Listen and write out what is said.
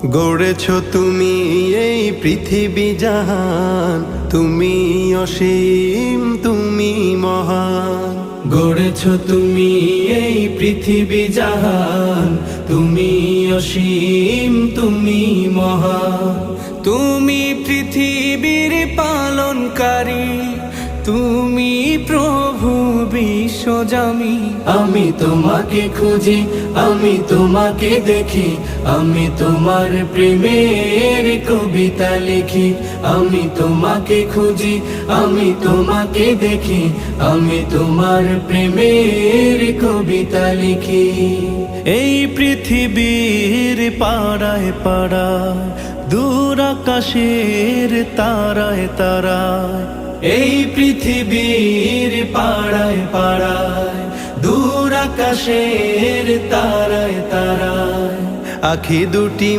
গড়েছ তুমি এই পৃথিবী জাহান, তুমি অসীম তুমি মহান। গড়েছ তুমি এই পৃথিবী জাহান, তুমি অসীম তুমি মহান। তুমি পৃথিবীর পালনকারী, তুমি প্রভু বিশ্বজামি। আমি তোমাকে খুঁজি, আমি তোমাকে দেখি, আমি তোমার প্রেমের কবিতা লিখি। আমি তোমাকে খুঁজি, আমি তোমাকে দেখি, আমি তোমার প্রেমের কবিতা লিখি। এই পৃথিবীর পাড়ায় পাড়ায়, দূর আকাশের তারায় তারায়, এই পৃথিবীর পাড়ায় পাড়ায়, দূর আকাশের তারায় তারায়, আখি দুটি